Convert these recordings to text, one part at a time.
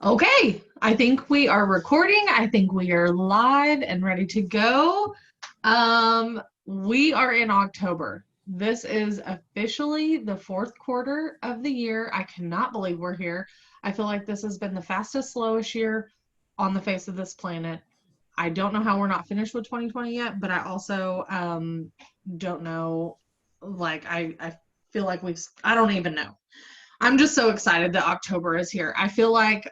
Okay, I think we are recording. I think we are live and ready to go. We are in October. This is officially the fourth quarter of the year. I cannot believe we're here. I feel like this has been the fastest, slowest year on the face of this planet. I don't know how we're not finished with 2020 yet, but I also don't know. I feel like I don't even know. I'm just so excited that October is here. I feel like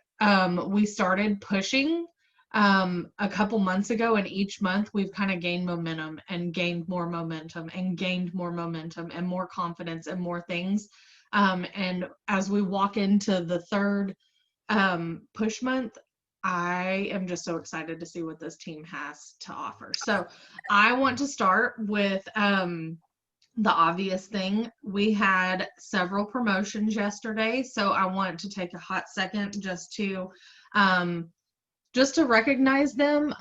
we started pushing a couple months ago, and each month we've kind of gained momentum and gained more momentum and gained more momentum and more confidence and more things. And as we walk into the third push month, I am just so excited to see what this team has to offer. So I want to start with the obvious thing. We had several promotions yesterday, so I want to take a hot second um, just to recognize them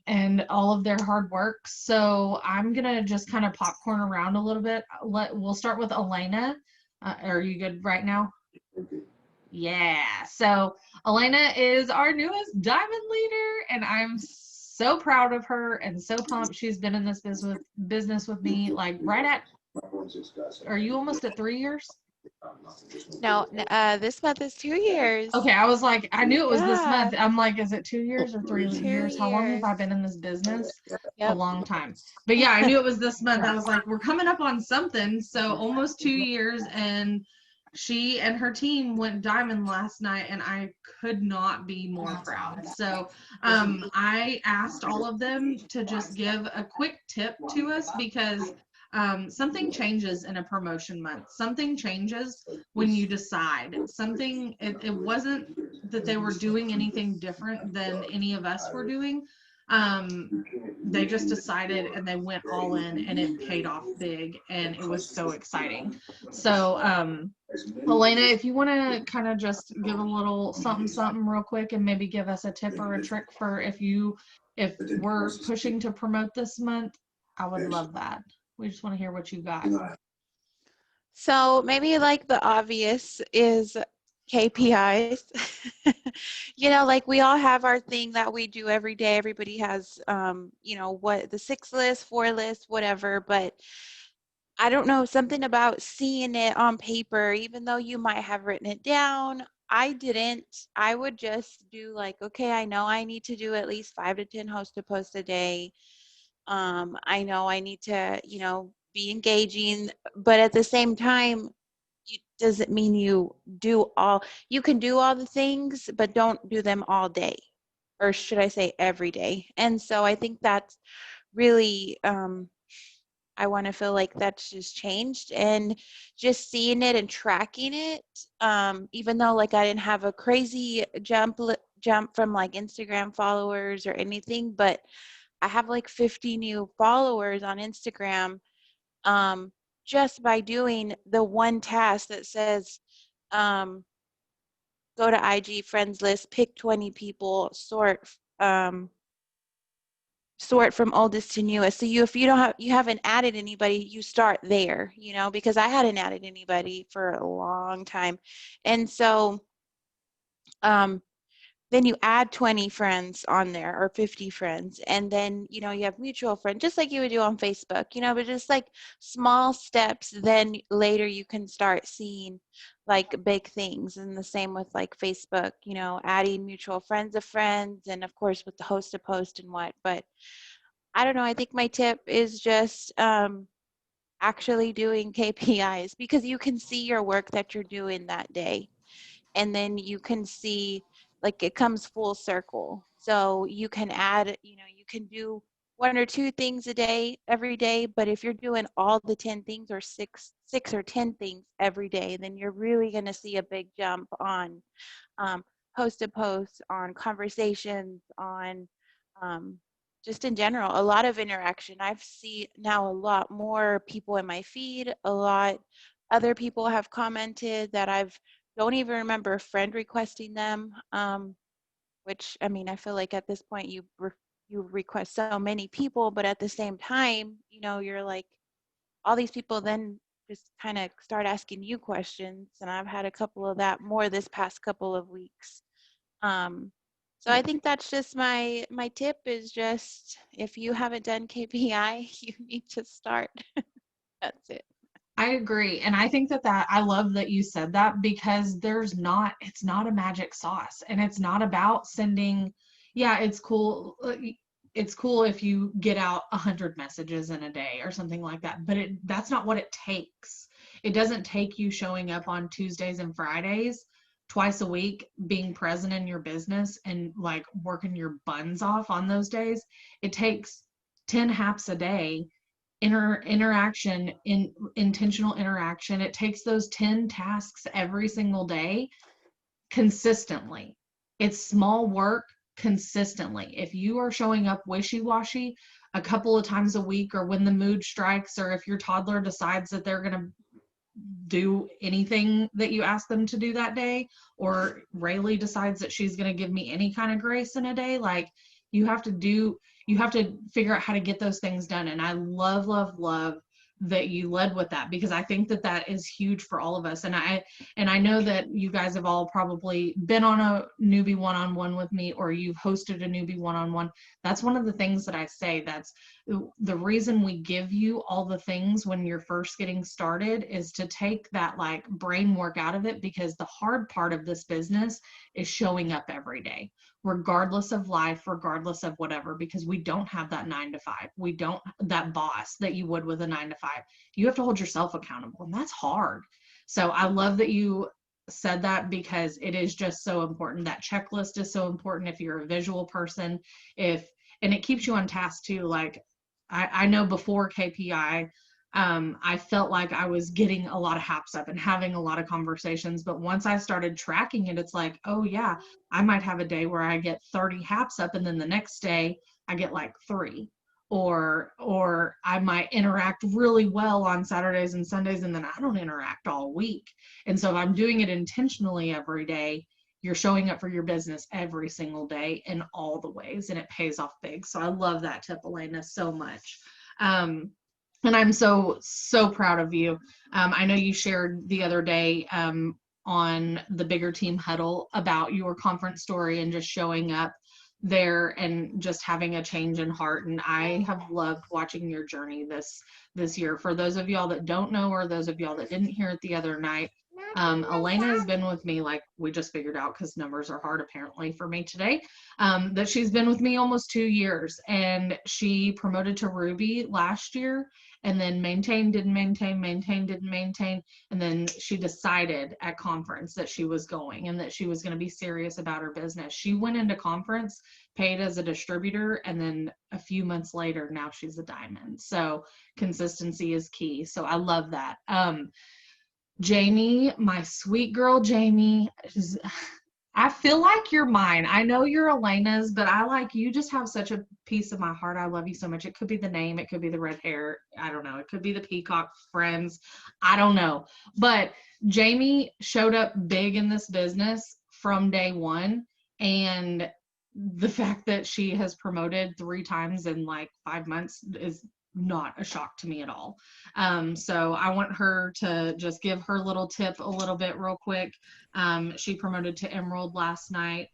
and all of their hard work. So I'm gonna just kind of popcorn around a little bit. We'll start with Elena. Are you good right now? Yeah. So Elena is our newest diamond leader, and I'm so proud of her and so pumped. She's been in this business with me like right at, are you almost at 3 years? No, this month is 2 years. Okay, I was like, I knew it was this Yeah, month. I'm like, is it 2 years or three two years? How long have years. I been in this business? A Yep. long time. But yeah, I knew it was this month. I was like, we're coming up on something. So almost 2 years, and she and her team went diamond last night, and I could not be more proud. So I asked all of them to just give a quick tip to us because something changes in a promotion month. Something changes when you decide something. It wasn't that they were doing anything different than any of us were doing. um they just decided and they went all in, and it paid off big, and it was so exciting. So Elena, if you want to kind of just give a little something something real quick and maybe give us a tip or a trick for if we're pushing to promote this month, I would love that. We just want to hear what you got. So maybe like the obvious is KPIs. Like we all have our thing that we do every day. Everybody has, what the 6 list, 4 list, whatever. But I don't know, something about seeing it on paper, even though you might have written it down. I didn't. I would just do like, okay, I know I need to do at least 5 to 10 host to post a day. I know I need to, be engaging, but at the same time, doesn't mean you can do all the things, but don't do them all day, or should I say every day. And so I think that's really, I want to feel like that's just changed, and just seeing it and tracking it, even though like I didn't have a crazy jump from like Instagram followers or anything, but I have like 50 new followers on Instagram, um, just by doing the one task that says, um, go to IG friends list, pick 20 people, um, sort from oldest to newest. So if you haven't added anybody, you start there, because I hadn't added anybody for a long time. And so um, then you add 20 friends on there, or 50 friends, and then you have mutual friends, just like you would do on Facebook, but just like small steps. Then later you can start seeing like big things. And the same with like Facebook, adding mutual friends of friends, and of course with the host to post and what. But I don't know, I think my tip is just actually doing KPIs, because you can see your work that you're doing that day, and then you can see like it comes full circle. So you can add, you can do 1 or 2 things a day every day, but if you're doing all the 10 things, or six or 10 things every day, then you're really going to see a big jump on um, post to post, on conversations, on um, just in general, a lot of interaction. I've seen now a lot more people in my feed, a lot other people have commented that I've don't even remember a friend requesting them, which, I mean, I feel like at this point you request so many people, but at the same time, you're like, all these people then just kind of start asking you questions, and I've had a couple of that more this past couple of weeks. So I think that's just my tip is just if you haven't done KPI, you need to start. That's it. I agree. And I think that I love that you said that because it's not a magic sauce and it's not about sending, yeah, it's cool. It's cool if you get out 100 messages in a day or something like that, but that's not what it takes. It doesn't take you showing up on Tuesdays and Fridays twice a week, being present in your business and like working your buns off on those days. It takes 10 haps a day interaction in intentional interaction. It takes those 10 tasks every single day consistently. It's small work consistently. If you are showing up wishy-washy a couple of times a week, or when the mood strikes, or if your toddler decides that they're going to do anything that you ask them to do that day, or Rayleigh decides that she's going to give me any kind of grace in a day, like you have to figure out how to get those things done. And I love, love, love that you led with that, because I think that that is huge for all of us. And I know that you guys have all probably been on a newbie one-on-one with me, or you've hosted a newbie one-on-one. That's one of the things that I say, that's the reason we give you all the things when you're first getting started, is to take that like brain work out of it, because the hard part of this business is showing up every day, regardless of life, regardless of whatever, because we don't have that 9 to 5. We don't that boss that you would with a 9 to 5. You have to hold yourself accountable, and that's hard. So I love that you said that, because it is just so important. That checklist is so important if you're a visual person, and it keeps you on task too. Like I know before KPI, I felt like I was getting a lot of haps up and having a lot of conversations. But once I started tracking it, it's like, oh yeah, I might have a day where I get 30 haps up, and then the next day I get like 3. Or I might interact really well on Saturdays and Sundays, and then I don't interact all week. And so if I'm doing it intentionally every day, you're showing up for your business every single day in all the ways, and it pays off big. So I love that tip, Elena, so much. And I'm so, so proud of you. I know you shared the other day on the Bigger Team Huddle about your conference story and just showing up there and just having a change in heart. And I have loved watching your journey this year. For those of y'all that don't know, or those of y'all that didn't hear it the other night, Elena has been with me, like we just figured out, because numbers are hard apparently for me today, that she's been with me almost 2 years, and she promoted to Ruby last year, and then maintained, didn't maintain, maintained, didn't maintain. And then she decided at conference that she was going, and that she was going to be serious about her business. She went into conference, paid as a distributor, and then a few months later, now she's a diamond. So consistency is key. So I love that. Jamie, my sweet girl, Jamie, I feel like you're mine. I know you're Elena's, but you just have such a piece of my heart. I love you so much. It could be the name, it could be the red hair. I don't know. It could be the peacock friends. I don't know. But Jamie showed up big in this business from day one. And the fact that she has promoted 3 times in like 5 months is not a shock to me at all. So I want her to just give her little tip a little bit real quick. She promoted to Emerald last night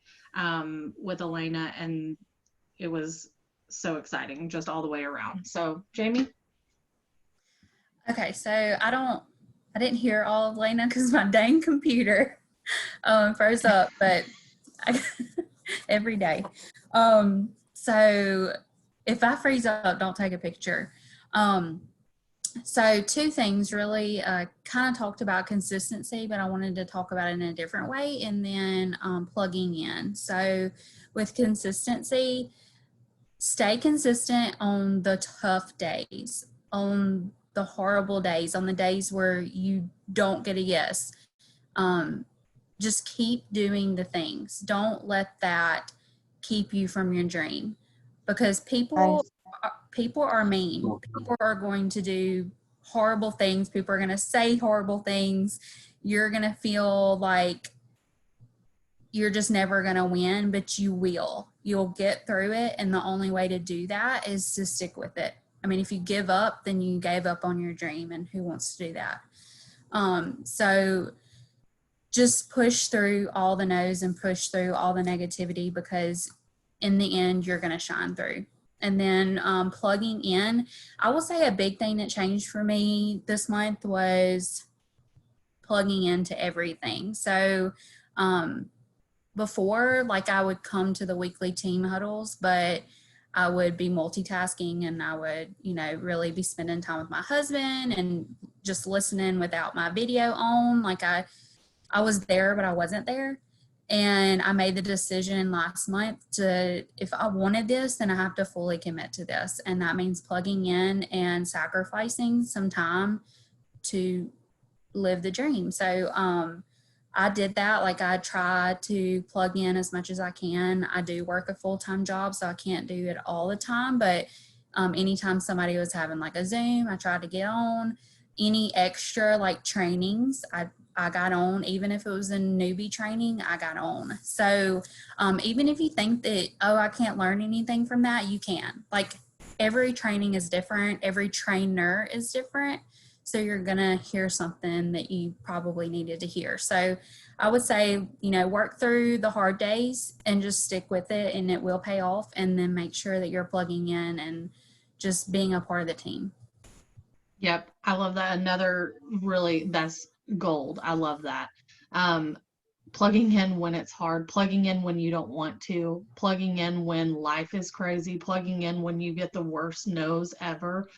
with Elena, and it was so exciting just all the way around. So Jamie? Okay, so I didn't hear all of Elena because my dang computer froze up, but every day. So if I freeze up, don't take a picture. So 2 things really, kind of talked about consistency, but I wanted to talk about it in a different way, and then plugging in. So with consistency, stay consistent on the tough days, on the horrible days, on the days where you don't get a yes. Just keep doing the things. Don't let that keep you from your dream, because people are mean. People are going to do horrible things. People are going to say horrible things. You're going to feel like you're just never going to win, but you will. You'll get through it, and the only way to do that is to stick with it. I mean, if you give up, then you gave up on your dream, and who wants to do that? So just push through all the no's and push through all the negativity, because in the end, you're going to shine through. And then plugging in, I will say a big thing that changed for me this month was plugging into everything. So before, like, I would come to the weekly team huddles, but I would be multitasking, and I would, you know, really be spending time with my husband and just listening without my video on. Like I was there, but I wasn't there. And I made the decision last month to, if I wanted this, then I have to fully commit to this. And that means plugging in and sacrificing some time to live the dream. So I did that. Like, I try to plug in as much as I can. I do work a full-time job, so I can't do it all the time. But anytime somebody was having like a Zoom, I tried to get on. Any extra like trainings, I got on. Even if it was a newbie training, I got on. So even if you think that, oh, I can't learn anything from that, you can. Like, every training is different. Every trainer is different. So you're going to hear something that you probably needed to hear. So I would say, you know, work through the hard days and just stick with it, and it will pay off. And then make sure that you're plugging in and just being a part of the team. Yep. I love that. Another really, that's gold. I love that. Plugging in when it's hard, plugging in when you don't want to, plugging in when life is crazy, plugging in when you get the worst no's ever.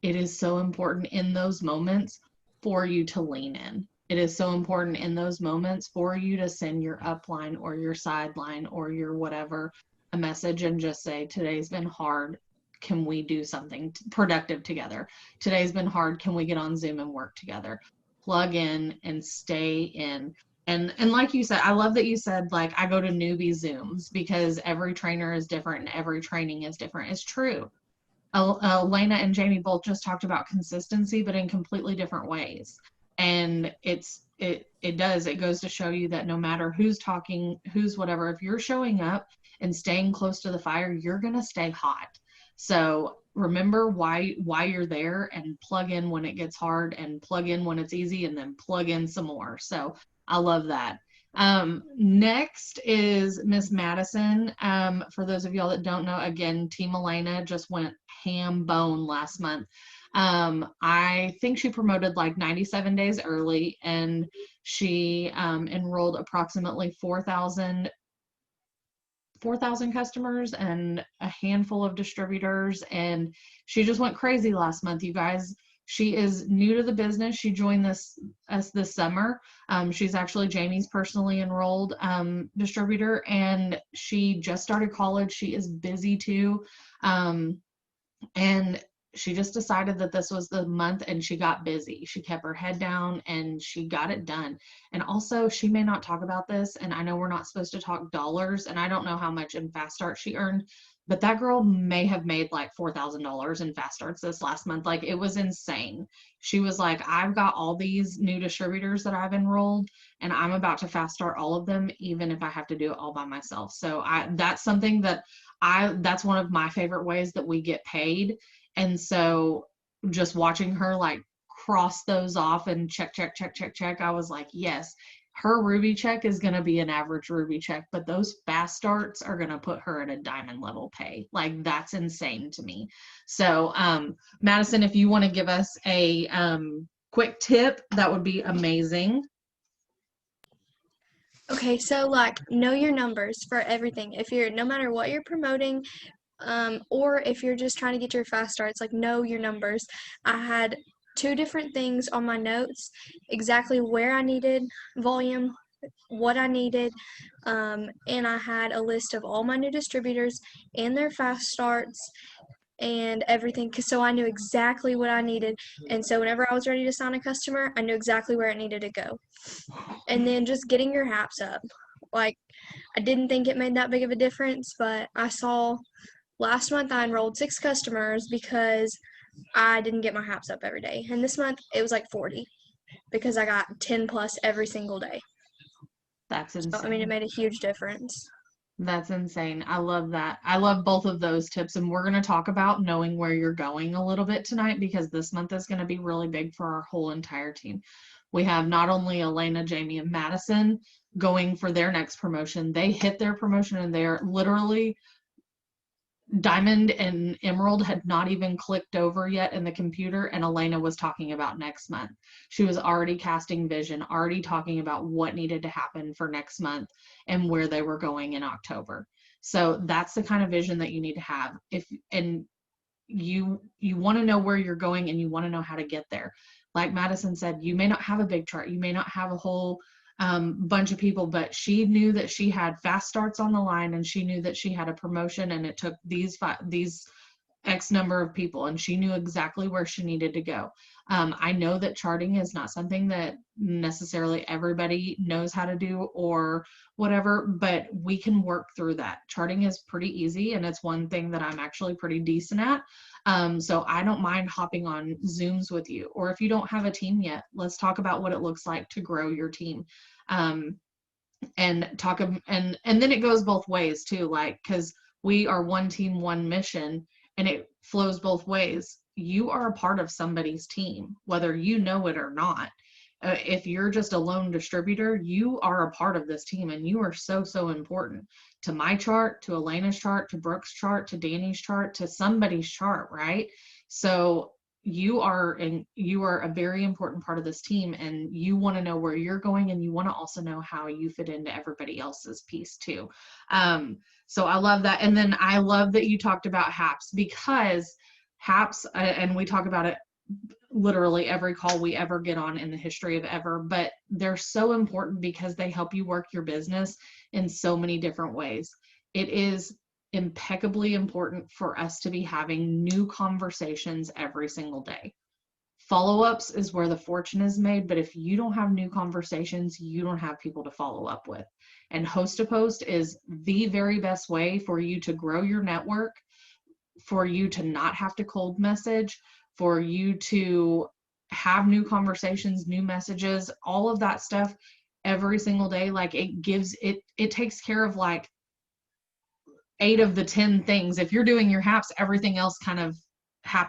It is so important in those moments for you to lean in. It is so important in those moments for you to send your upline or your sideline or your whatever a message and just say, today's been hard. Can we do something productive together? Today's been hard. Can we get on Zoom and work together? Plug in and stay in. And like you said, I love that you said, like, I go to newbie Zooms because every trainer is different and every training is different. It's true. Elena and Jamie both just talked about consistency, but in completely different ways. And it goes to show you that no matter who's talking, who's whatever, if you're showing up and staying close to the fire, you're going to stay hot. So remember why you're there, and plug in when it gets hard, and plug in when it's easy, and then plug in some more. So I love that. Next is Miss Madison. For those of y'all that don't know, again, Team Elena just went ham bone last month. I think she promoted like 97 days early, and she enrolled approximately 4,000 customers and a handful of distributors, and she just went crazy last month, you guys. She is new to the business. She joined us this summer. She's actually Jamie's personally enrolled distributor, and she just started college. She is busy too. And she just decided that this was the month, and she got busy. She kept her head down and she got it done. And also, she may not talk about this, and I know we're not supposed to talk dollars, and I don't know how much in Fast Start she earned, but that girl may have made like $4,000 in Fast Starts this last month. Like, it was insane. She was like, I've got all these new distributors that I've enrolled, and I'm about to Fast Start all of them, even if I have to do it all by myself. So that's something that that's one of my favorite ways that we get paid. And so just watching her like cross those off and check, I was like, yes, her Ruby check is going to be an average Ruby check, but those Fast Starts are going to put her at a diamond level pay. Like, that's insane to me. So, Madison, if you want to give us a quick tip, that would be amazing. Okay, so like, know your numbers for everything. If you're, no matter what you're promoting, or if you're just trying to get your Fast Starts, like, know your numbers. I had 2 different things on my notes, exactly where I needed volume, what I needed, and I had a list of all my new distributors and their Fast Starts and everything, so I knew exactly what I needed. And so whenever I was ready to sign a customer, I knew exactly where it needed to go. And then just getting your haps up. Like, I didn't think it made that big of a difference, but I saw last month I enrolled 6 customers because I didn't get my haps up every day. And this month it was like 40 because I got 10 plus every single day. That's insane. So, I mean, it made a huge difference. That's insane. I love that. I love both of those tips. And we're going to talk about knowing where you're going a little bit tonight, because this month is going to be really big for our whole entire team. We have not only 𝐊𝐈𝐂, Jamie, and Madison going for their next promotion. They hit their promotion and they're literally, Diamond and Emerald had not even clicked over yet in the computer, and 𝐊𝐈𝐂 was talking about next month. She was already casting vision, already talking about what needed to happen for next month and where they were going in October. So that's the kind of vision that you need to have. And you want to know where you're going and you want to know how to get there. Like Madison said, you may not have a big chart, you may not have a whole bunch of people, but she knew that she had fast starts on the line, and she knew that she had a promotion, and it took these X number of people, and she knew exactly where she needed to go. I know that charting is not something that necessarily everybody knows how to do or whatever, but we can work through that. Charting is pretty easy, and it's one thing that I'm actually pretty decent at. So I don't mind hopping on Zooms with you, or if you don't have a team yet, let's talk about what it looks like to grow your team. And then it goes both ways too, like, because we are one team, one mission, and it flows both ways. You are a part of somebody's team, whether you know it or not. If you're just a lone distributor, you are a part of this team, and you are so, so important to my chart, to 𝐊𝐈𝐂's chart, to Brooke's chart, to Danny's chart, to somebody's chart, right? So you are a very important part of this team, and you want to know where you're going, and you want to also know how you fit into everybody else's piece too. So I love that. And then I love that you talked about HAPs, because HAPs, and we talk about it literally every call we ever get on in the history of ever, but they're so important because they help you work your business in so many different ways. It is impeccably important for us to be having new conversations every single day. Follow-ups is where the fortune is made, but if you don't have new conversations, you don't have people to follow up with. And host to post is the very best way for you to grow your network, for you to not have to cold message, for you to have new conversations, new messages, all of that stuff every single day. Like, it takes care of like 8 of the 10 things. If you're doing your HAPs, everything else kind of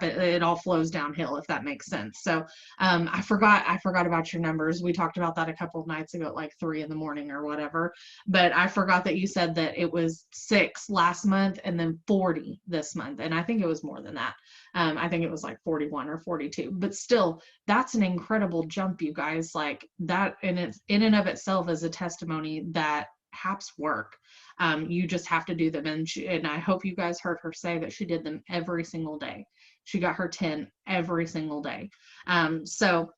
it all flows downhill, if that makes sense. So I forgot about your numbers. We talked about that a couple of nights ago at like 3 in the morning or whatever, but I forgot that you said that it was 6 last month and then 40 this month, and I think it was more than that. I think it was like 41 or 42, but still, that's an incredible jump, you guys. Like, that in and of itself is a testimony that HAPs work. You just have to do them, and I hope you guys heard her say that she did them every single day. She got her 10 every single day. So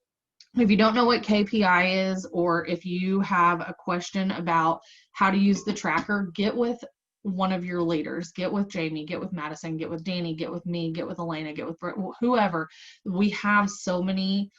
if you don't know what KPI is, or if you have a question about how to use the tracker, get with one of your leaders. Get with Jamie, get with Madison, get with Danny, get with me, get with 𝐊𝐈𝐂, get with whoever. We have so many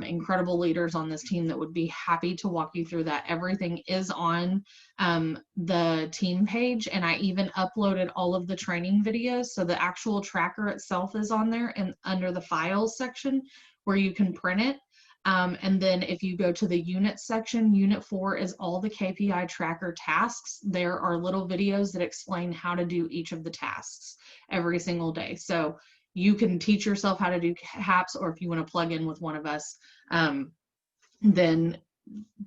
incredible leaders on this team that would be happy to walk you through that. Everything is on the team page, and I even uploaded all of the training videos, so the actual tracker itself is on there and under the files section where you can print it. And then if you go to the unit section, unit 4 is all the KPI tracker tasks. There are little videos that explain how to do each of the tasks every single day. So you can teach yourself how to do HAPs, or if you want to plug in with one of us, then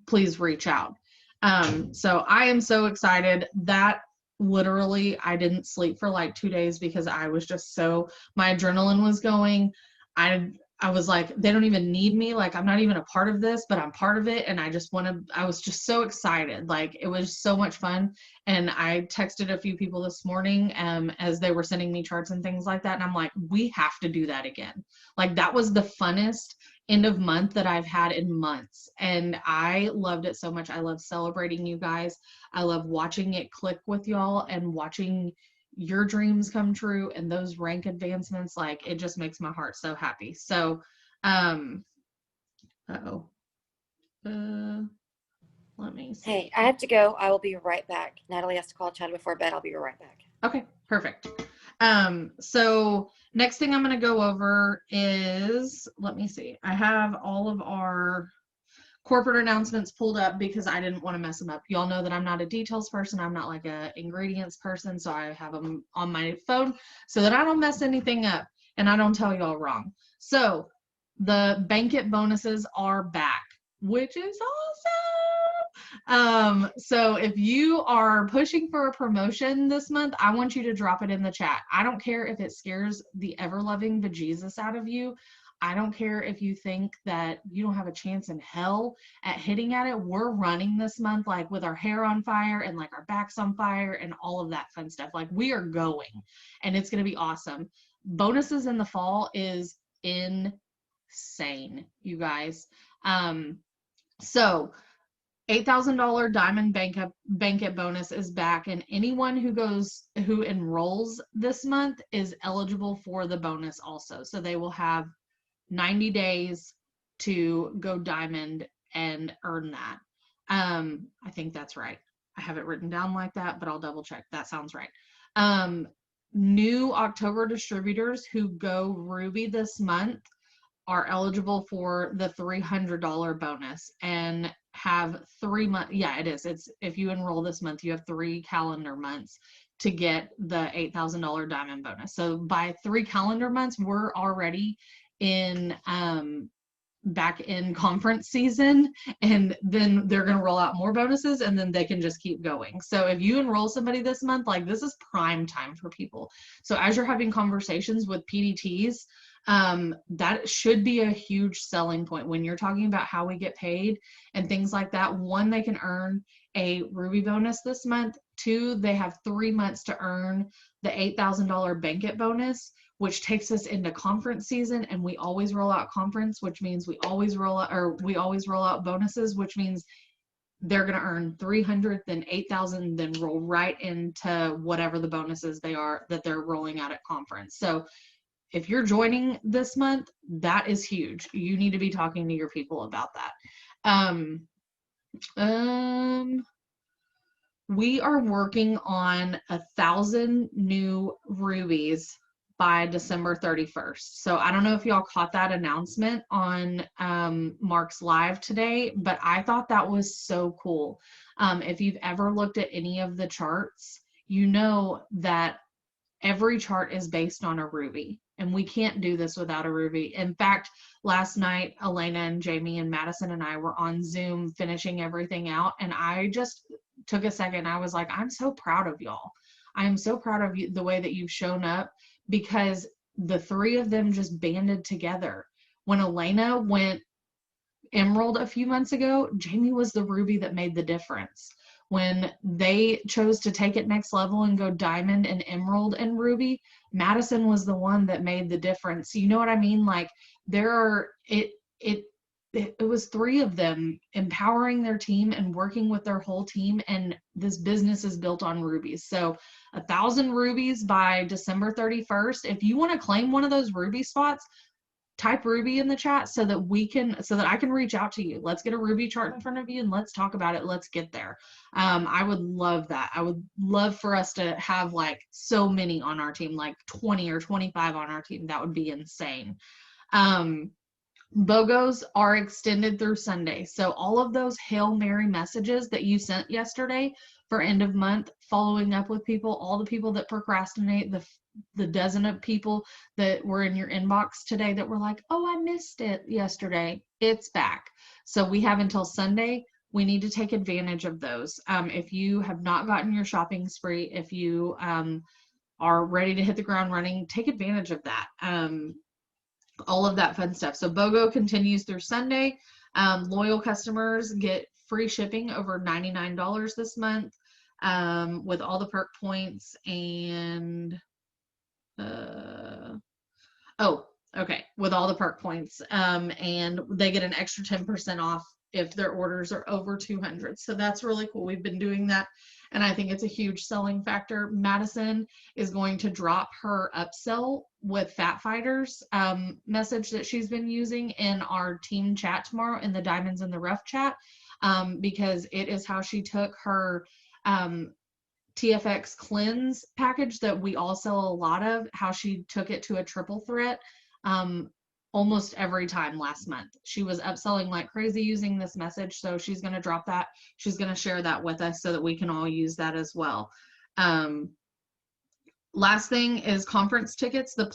please reach out. So I am so excited. That literally, I didn't sleep for like 2 days because I was just my adrenaline was going. I was like, they don't even need me. Like, I'm not even a part of this, but I'm part of it. And I was just so excited. Like, it was so much fun. And I texted a few people this morning as they were sending me charts and things like that. And I'm like, we have to do that again. Like, that was the funnest end of month that I've had in months. And I loved it so much. I love celebrating you guys. I love watching it click with y'all and watching your dreams come true and those rank advancements. Like, it just makes my heart so happy. So let me see. Hey, I have to go. I will be right back. Natalie has to call Chad before bed. I'll be right back. Okay, perfect. So next thing I'm going to go over is, let me see, I have all of our corporate announcements pulled up because I didn't want to mess them up. Y'all know that I'm not a details person. I'm not like a ingredients person. So I have them on my phone so that I don't mess anything up and I don't tell y'all wrong. So the Bank It bonuses are back. which is awesome. So if you are pushing for a promotion this month, I want you to drop it in the chat. I don't care if it scares the ever-loving bejesus out of you. I don't care if you think that you don't have a chance in hell at hitting at it. We're running this month like with our hair on fire and like our backs on fire and all of that fun stuff. Like we are going and it's going to be awesome. Bonuses in the fall is insane, you guys. So $8,000 diamond bank bonus is back, and anyone who enrolls this month is eligible for the bonus also. So they will have 90 days to go diamond and earn that. I think that's right. I have it written down like that, but I'll double check. That sounds right. New October distributors who go ruby this month are eligible for the $300 bonus and have 3 months. Yeah, it is. It's if you enroll this month, you have 3 calendar months to get the $8,000 diamond bonus. So by 3 calendar months, we're already in back in conference season, and then they're going to roll out more bonuses, and then they can just keep going. So if you enroll somebody this month, like this is prime time for people. So as you're having conversations with PDTs, that should be a huge selling point when you're talking about how we get paid and things like that. 1, they can earn a ruby bonus this month. 2, they have 3 months to earn the $8,000 banquet bonus, which takes us into conference season, and we always roll out conference, which means we always roll out bonuses, which means they're going to earn 300, then 8,000, then roll right into whatever the bonuses they are that they're rolling out at conference. So if you're joining this month, that is huge. You need to be talking to your people about that. We are working on 1,000 new rubies by December 31st. So I don't know if y'all caught that announcement on Mark's live today, but I thought that was so cool. If you've ever looked at any of the charts, you know that every chart is based on a ruby, and we can't do this without a ruby. In fact, last night, Elena and Jamie and Madison and I were on Zoom finishing everything out, and I just took a second. I was like, I'm so proud of y'all. I am so proud of you, the way that you've shown up, because the 3 of them just banded together. When Elena went emerald a few months ago, Jamie was the ruby that made the difference. When they chose to take it next level and go diamond and emerald and ruby, Madison was the one that made the difference. You know what I mean? Like it was 3 of them empowering their team and working with their whole team, and this business is built on rubies. So 1,000 rubies by December 31st. If you want to claim one of those ruby spots, type ruby in the chat so that I can reach out to you. Let's get a ruby chart in front of you and let's talk about it. Let's get there. I would love that. I would love for us to have like so many on our team, like 20 or 25 on our team. That would be insane. BOGOs are extended through Sunday. So all of those Hail Mary messages that you sent yesterday for end of month, following up with people, all the people that procrastinate, the dozen of people that were in your inbox today that were like, oh, I missed it yesterday, it's back. So we have until Sunday. We need to take advantage of those. If you have not gotten your shopping spree, if you are ready to hit the ground running, take advantage of that. All of that fun stuff. So BOGO continues through Sunday. Loyal customers get free shipping over $99 this month with all the perk points and with all the perk points, and they get an extra 10% off if their orders are over 200. So that's really cool. We've been doing that, and I think it's a huge selling factor. Madison is going to drop her upsell with Fat Fighters message that she's been using in our team chat tomorrow, in the Diamonds in the Rough chat, because it is how she took her TFX cleanse package that we all sell a lot of, how she took it to a triple threat almost every time last month. She was upselling like crazy using this message, so she's going to drop that. She's going to share that with us so that we can all use that as well. Last thing is conference tickets. The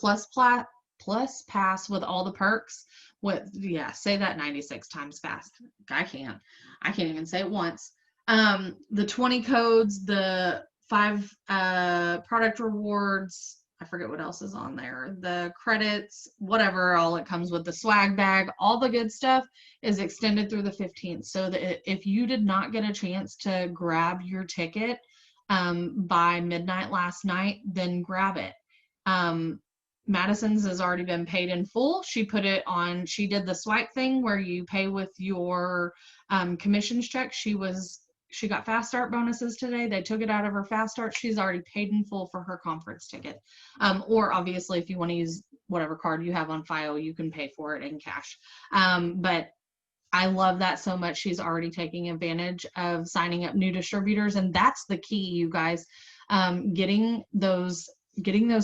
Plus pass with all the perks with, yeah, say that 96 times fast. I can't even say it once. The 20 codes, the 5 product rewards, I forget what else is on there, the credits, whatever, all it comes with, the swag bag, all the good stuff is extended through the 15th. So that if you did not get a chance to grab your ticket by midnight last night, then grab it. Madison's has already been paid in full. She put it on, she did the swipe thing where you pay with your commissions check. She got fast start bonuses today. They took it out of her fast start. She's already paid in full for her conference ticket. Or obviously if you want to use whatever card you have on file, you can pay for it in cash. But I love that so much. She's already taking advantage of signing up new distributors. And that's the key, you guys, getting those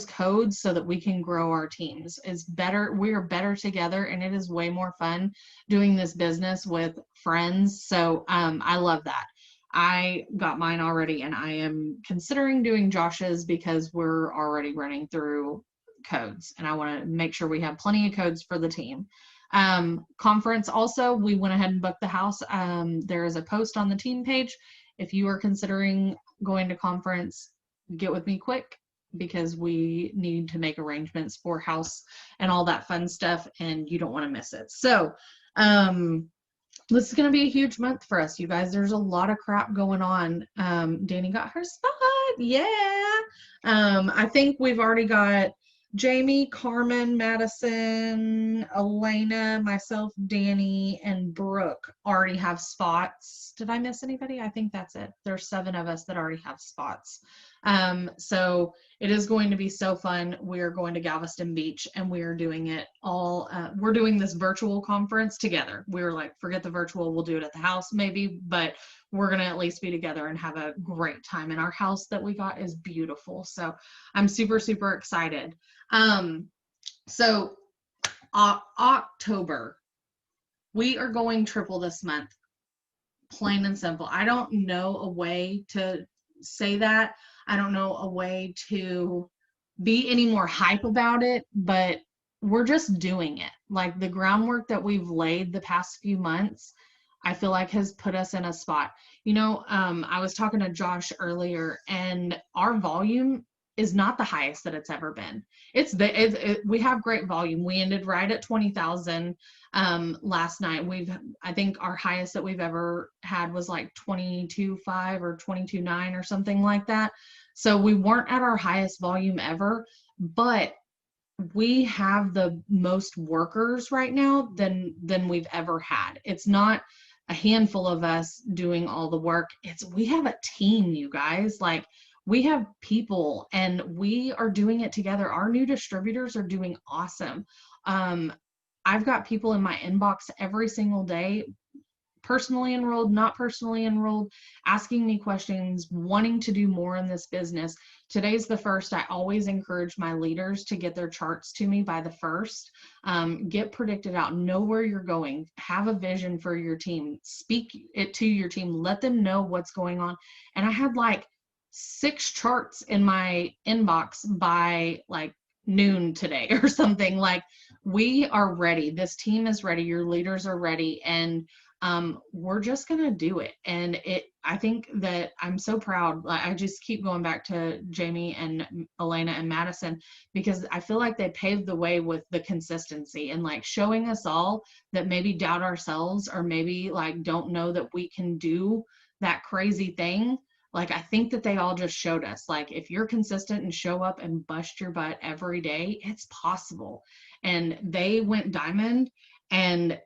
codes so that we can grow our teams is better. We are better together, and it is way more fun doing this business with friends. So I love that. I got mine already, and I am considering doing Josh's because we're already running through codes, and I want to make sure we have plenty of codes for the team. Conference also, we went ahead and booked the house. There is a post on the team page. If you are considering going to conference, get with me quick, because we need to make arrangements for house and all that fun stuff, and you don't want to miss it. So this is going to be a huge month for us, you guys. There's a lot of crap going on. Danny got her spot. Yeah. I think we've already got Jamie, Carmen, Madison, Elena, myself, Danny, and Brooke already have spots. Did I miss anybody? I think that's it. There's 7 of us that already have spots. So it is going to be so fun. We're going to Galveston Beach, and we're doing it all. We're doing this virtual conference together. We were like, forget the virtual, we'll do it at the house maybe, but we're going to at least be together and have a great time. And our house that we got is beautiful. So I'm super, super excited. So October, we are going triple this month, plain and simple. I don't know a way to say that. I don't know a way to be any more hype about it, but we're just doing it. Like the groundwork that we've laid the past few months, I feel like has put us in a spot. You know, I was talking to Josh earlier, and our volume is not the highest that it's ever been. We have great volume. We ended right at 20,000 last night. I think our highest that we've ever had was like 22.5 or 22.9 or something like that. So we weren't at our highest volume ever, but we have the most workers right now than we've ever had. It's not a handful of us doing all the work. We have a team, you guys. Like, we have people, and we are doing it together. Our new distributors are doing awesome. I've got people in my inbox every single day, personally enrolled, not personally enrolled, asking me questions, wanting to do more in this business. Today's the 1st. I always encourage my leaders to get their charts to me by the 1st. Get predicted out, know where you're going, have a vision for your team, speak it to your team, let them know what's going on. And I had like 6 charts in my inbox by like noon today or something. Like, we are ready. This team is ready. Your leaders are ready. And we're just going to do it. And I think that I'm so proud. I just keep going back to Jamie and Elena and Madison, because I feel like they paved the way with the consistency and like showing us all that maybe doubt ourselves, or maybe like don't know that we can do that crazy thing. Like, I think that they all just showed us, like, if you're consistent and show up and bust your butt every day, it's possible. And they went diamond, and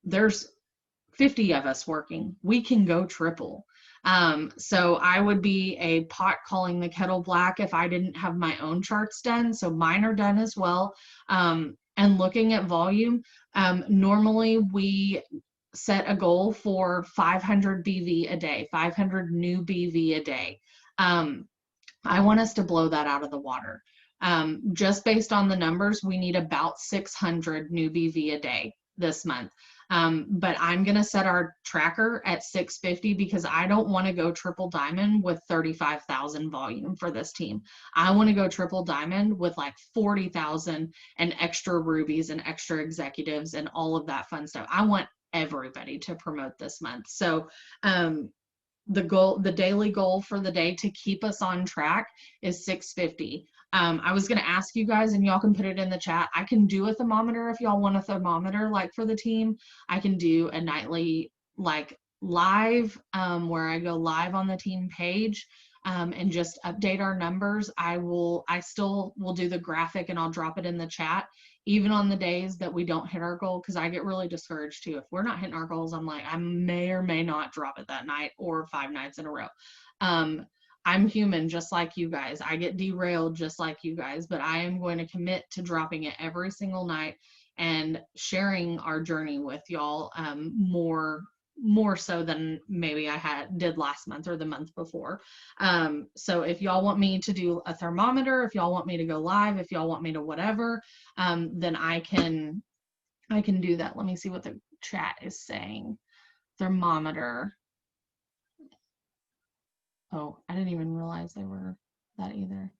there's 50 of us working. We can go triple. So I would be a pot calling the kettle black if I didn't have my own charts done. So mine are done as well. And looking at volume, normally we set a goal for 500 BV a day, 500 new BV a day. I want us to blow that out of the water. Just based on the numbers, we need about 600 new BV a day this month. But I'm going to set our tracker at 650 because I don't want to go triple diamond with 35,000 volume for this team. I want to go triple diamond with like 40,000 and extra rubies and extra executives and all of that fun stuff. I want everybody to promote this month. So, the daily goal for the day to keep us on track is 650. I was going to ask you guys, and y'all can put it in the chat. I can do a thermometer if y'all want a thermometer, like for the team. I can do a nightly, like live, where I go live on the team page, and just update our numbers. I still will do the graphic and I'll drop it in the chat, even on the days that we don't hit our goal, because I get really discouraged too. If we're not hitting our goals, I'm like, I may or may not drop it that night or 5 nights in a row. I'm human just like you guys. I get derailed just like you guys, but I am going to commit to dropping it every single night and sharing our journey with y'all, more so than maybe I did last month or the month before. So if y'all want me to do a thermometer, if y'all want me to go live, if y'all want me to whatever, then I can do that. Let me see what the chat is saying. Thermometer. Oh, I didn't even realize they were that either.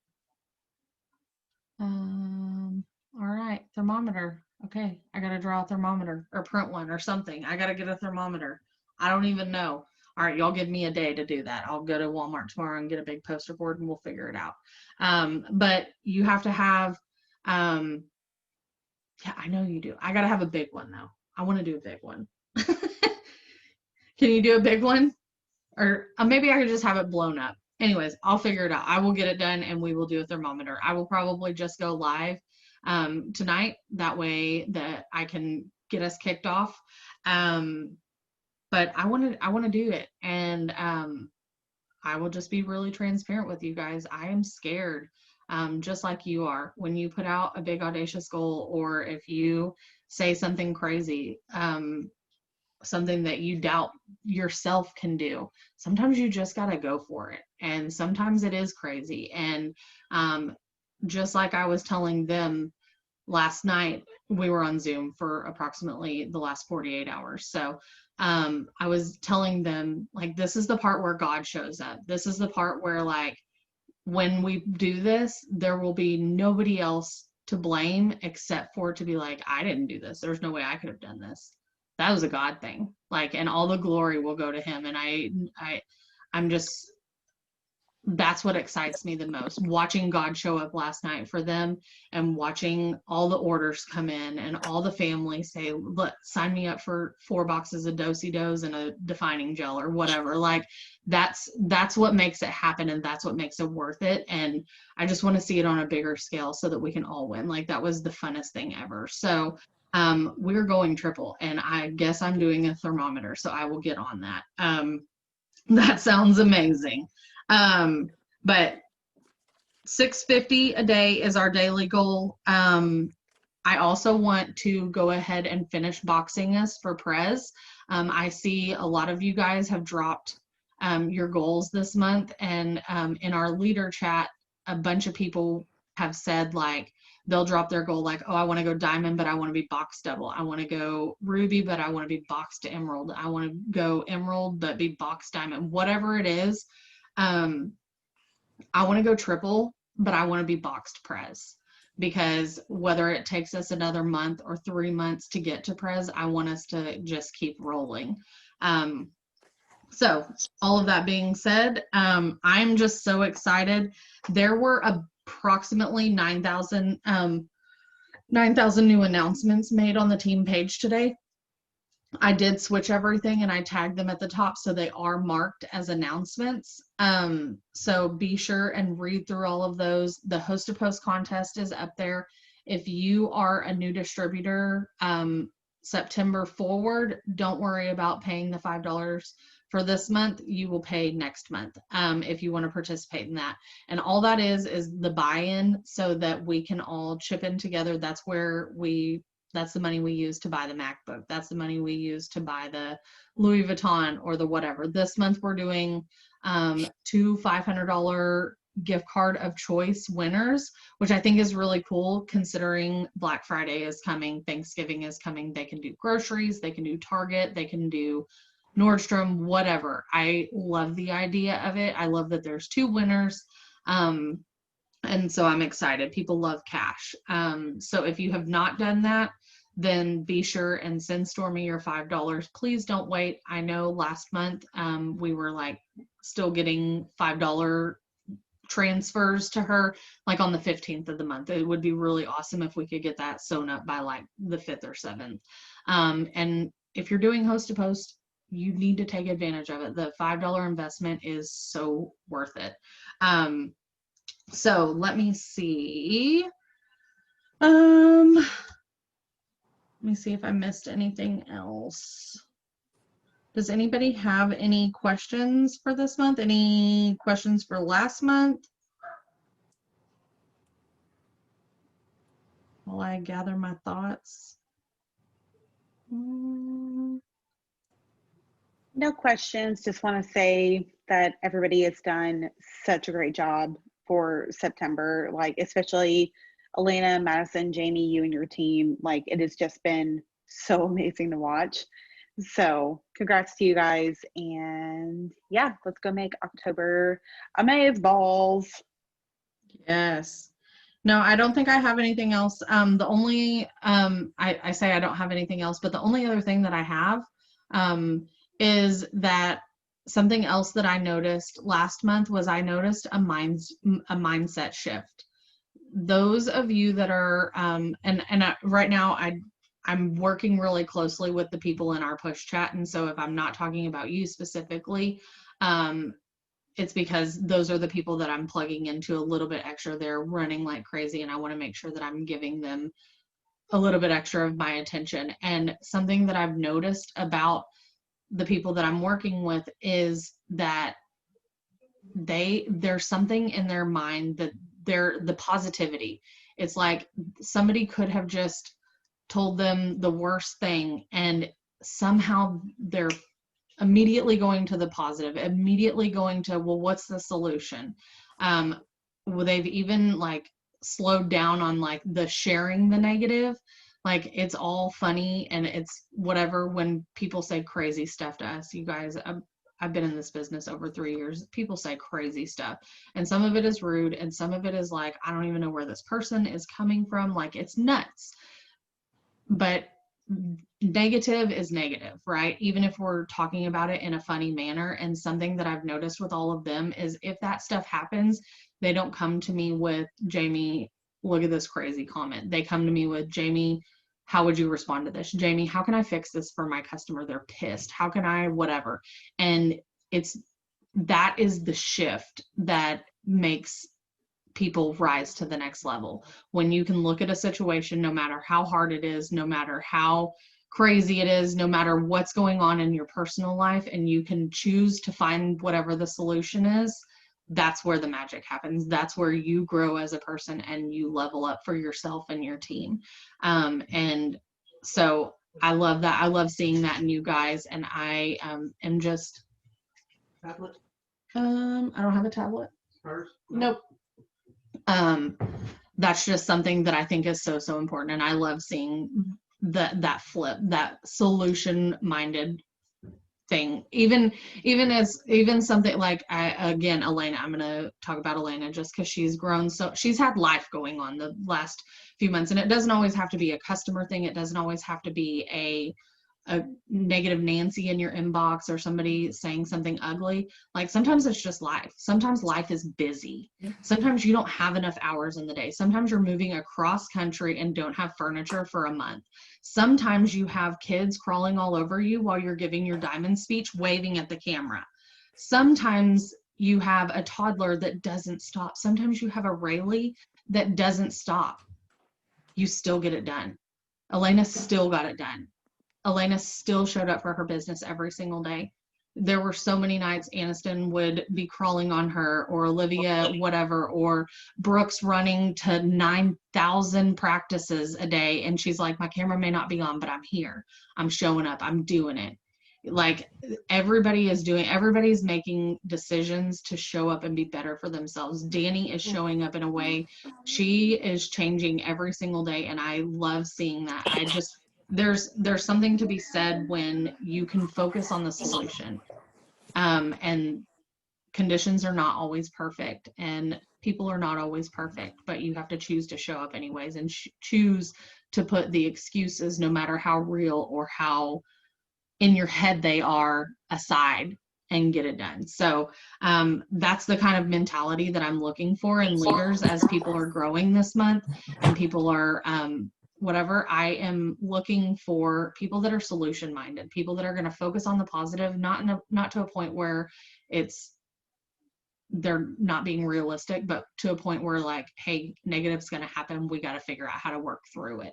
All right, thermometer. Okay, I gotta draw a thermometer or print one or something. I gotta get a thermometer. I don't even know. All right, y'all give me a day to do that. I'll go to Walmart tomorrow and get a big poster board and we'll figure it out. But you have to have, yeah, I know you do. I gotta have a big one though. I want to do a big one. Can you do a big one? Or maybe I could just have it blown up. Anyways, I'll figure it out. I will get it done and we will do a thermometer. I will probably just go live tonight. That way that I can get us kicked off. But I want to do it. And I will just be really transparent with you guys. I am scared, just like you are. When you put out a big audacious goal, or if you say something crazy, something that you doubt yourself can do, sometimes you just got to go for it. And sometimes it is crazy. And just like I was telling them last night, we were on Zoom for approximately the last 48 hours. So I was telling them, like, this is the part where God shows up. This is the part where, like, when we do this, there will be nobody else to blame except for to be like, I didn't do this. There's no way I could have done this. That was a God thing. Like, and all the glory will go to him. And I'm just, that's what excites me the most. Watching God show up last night for them and watching all the orders come in and all the families say, look, sign me up for 4 boxes of Do-si-dos and a defining gel or whatever. Like, that's what makes it happen. And that's what makes it worth it. And I just want to see it on a bigger scale so that we can all win. Like, that was the funnest thing ever. So we're going triple, and I guess I'm doing a thermometer, so I will get on that. That sounds amazing. But 650 a day is our daily goal. I also want to go ahead and finish boxing us for Prez. I see a lot of you guys have dropped your goals this month, and in our leader chat, a bunch of people have said, like, they'll drop their goal like, oh, I want to go diamond, but I want to be box double. I want to go ruby, but I want to be box to emerald. I want to go emerald, but be box diamond. Whatever it is, I want to go triple, but I want to be boxed Prez. Because whether it takes us another month or 3 months to get to Prez, I want us to just keep rolling. So all of that being said, I'm just so excited. There were approximately 9,000 new announcements made on the team page today. I did switch everything and I tagged them at the top so they are marked as announcements. So be sure and read through all of those. The host to post contest is up there. If you are a new distributor, September forward, don't worry about paying the $5 for this month. You will pay next month if you want to participate in that. And all that is the buy-in so that we can all chip in together. That's the money we use to buy the MacBook. That's the money we use to buy the Louis Vuitton or the whatever. This month we're doing 2 $500 gift card of choice winners, which I think is really cool considering Black Friday is coming, Thanksgiving is coming. They can do groceries, they can do Target, they can do Nordstrom, whatever. I love the idea of it. I love that there's 2 winners. And so I'm excited. People love cash. So if you have not done that, then be sure and send Stormy your $5. Please don't wait. I know last month we were like still getting $5 transfers to her like on the 15th of the month. It would be really awesome if we could get that sewn up by like the 5th or 7th. And if you're doing host to post, you need to take advantage of it. The $5 investment is so worth it. So let me see. Let me see if I missed anything else. Does anybody have any questions for this month? Any questions for last month? While I gather my thoughts. No questions. Just want to say that everybody has done such a great job for September, like especially Elena, Madison, Jamie, you and your team. Like it has just been so amazing to watch. So congrats to you guys. And yeah, let's go make October amazing balls. Yes. No, I don't think I have anything else. The only, I say I don't have anything else, but the only other thing that I have is that something else that I noticed last month was I noticed a mindset shift. Those of you that are, right now I'm working really closely with the people in our push chat. And so if I'm not talking about you specifically, it's because those are the people that I'm plugging into a little bit extra. They're running like crazy and I want to make sure that I'm giving them a little bit extra of my attention. And something that I've noticed about the people that I'm working with is that there's something in their mind that the positivity. It's like somebody could have just told them the worst thing and somehow they're immediately going to the positive, immediately going to, well, what's the solution? Well, they've even like slowed down on like the sharing the negative. Like it's all funny and it's whatever when people say crazy stuff to us. You guys, I've been in this business over 3 years. People say crazy stuff and some of it is rude and some of it is like, I don't even know where this person is coming from. Like it's nuts. But negative is negative, right? Even if we're talking about it in a funny manner. And something that I've noticed with all of them is if that stuff happens, they don't come to me with, Jamie, look at this crazy comment. They come to me with, Jamie, how would you respond to this? Jamie, how can I fix this for my customer? They're pissed. How can I, whatever. And that is the shift that makes people rise to the next level. When you can look at a situation, no matter how hard it is, no matter how crazy it is, no matter what's going on in your personal life, and you can choose to find whatever the solution is, that's where the magic happens. That's where you grow as a person and you level up for yourself and your team. And so I love that. I love seeing that in you guys. And I am just, tablet. I don't have a tablet. Nope. That's just something that I think is so important. And I love seeing that flip, that solution minded thing, even something like Elena, I'm going to talk about Elena just because she's grown. So she's had life going on the last few months, and it doesn't always have to be a customer thing. It doesn't always have to be a negative Nancy in your inbox or somebody saying something ugly. Like sometimes it's just life. Sometimes life is busy. Sometimes you don't have enough hours in the day. Sometimes you're moving across country and don't have furniture for a month. Sometimes you have kids crawling all over you while you're giving your diamond speech, waving at the camera. Sometimes you have a toddler that doesn't stop. Sometimes you have a Rayleigh that doesn't stop. You still get it done. Elena still got it done. Elena still showed up for her business every single day. There were so many nights Aniston would be crawling on her, or Olivia, whatever, or Brooks running to 9,000 practices a day. And she's like, my camera may not be on, but I'm here. I'm showing up. I'm doing it. Like everybody's making decisions to show up and be better for themselves. Danny is showing up in a way, she is changing every single day, and I love seeing that. There's something to be said when you can focus on the solution. And conditions are not always perfect, and people are not always perfect, but you have to choose to show up anyways, and choose to put the excuses, no matter how real or how in your head they are, aside, and get it done. So that's the kind of mentality that I'm looking for in leaders as people are growing this month and people are whatever. I am looking for people that are solution minded, people that are going to focus on the positive, not to a point where they're not being realistic, but to a point where like, hey, negative's going to happen. We got to figure out how to work through it.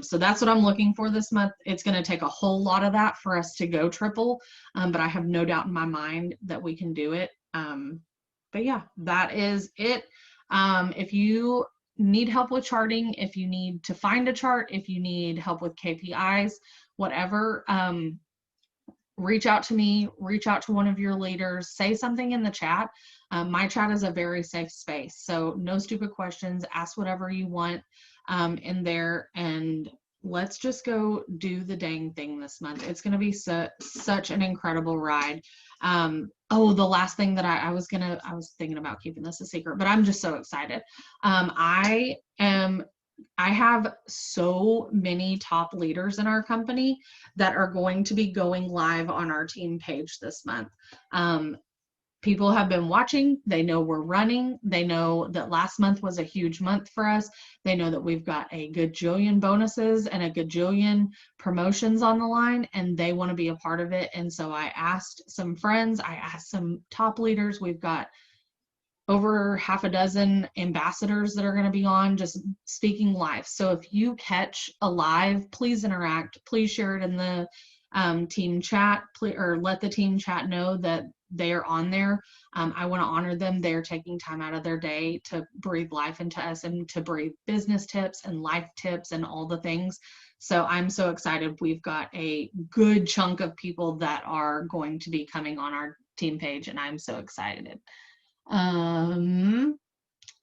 So that's what I'm looking for this month. It's going to take a whole lot of that for us to go triple, but I have no doubt in my mind that we can do it. But yeah, that is it. If you need help with charting, if you need to find a chart, if you need help with KPIs, whatever, reach out to me, reach out to one of your leaders, say something in the chat. My chat is a very safe space, so no stupid questions, ask whatever you want in there, and let's just go do the dang thing this month. It's going to be such an incredible ride. Oh, the last thing that I was thinking about keeping this a secret, but I'm just so excited. I have so many top leaders in our company that are going to be going live on our team page this month. People have been watching. They know we're running. They know that last month was a huge month for us. They know that we've got a gajillion bonuses and a gajillion promotions on the line, and they want to be a part of it. And so I asked some friends, I asked some top leaders. We've got over half a dozen ambassadors that are going to be on just speaking live. So if you catch a live, please interact, please share it in the team chat, or let the team chat know that they are on there. I want to honor them. They're taking time out of their day to breathe life into us and to breathe business tips and life tips and all the things. So I'm so excited. We've got a good chunk of people that are going to be coming on our team page, and I'm so excited. All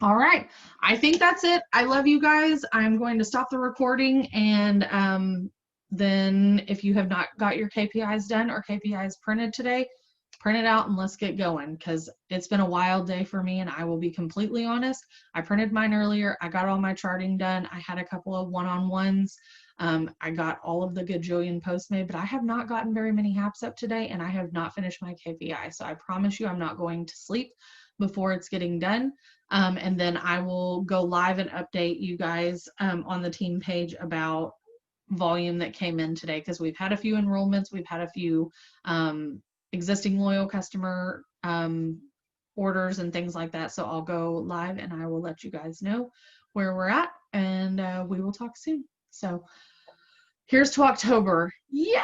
right, I think that's it. I love you guys. I'm going to stop the recording, and then if you have not got your KPIs done or KPIs printed today, print it out and let's get going, because it's been a wild day for me, and I will be completely honest. I printed mine earlier. I got all my charting done. I had a couple of one-on-ones. I got all of the gajillion posts made, but I have not gotten very many haps up today, and I have not finished my KPI. So I promise you I'm not going to sleep before it's getting done. And then I will go live and update you guys on the team page about volume that came in today, because we've had a few enrollments, we've had a few existing loyal customer orders and things like that. So I'll go live and I will let you guys know where we're at, and we will talk soon. So here's to October. Yeah.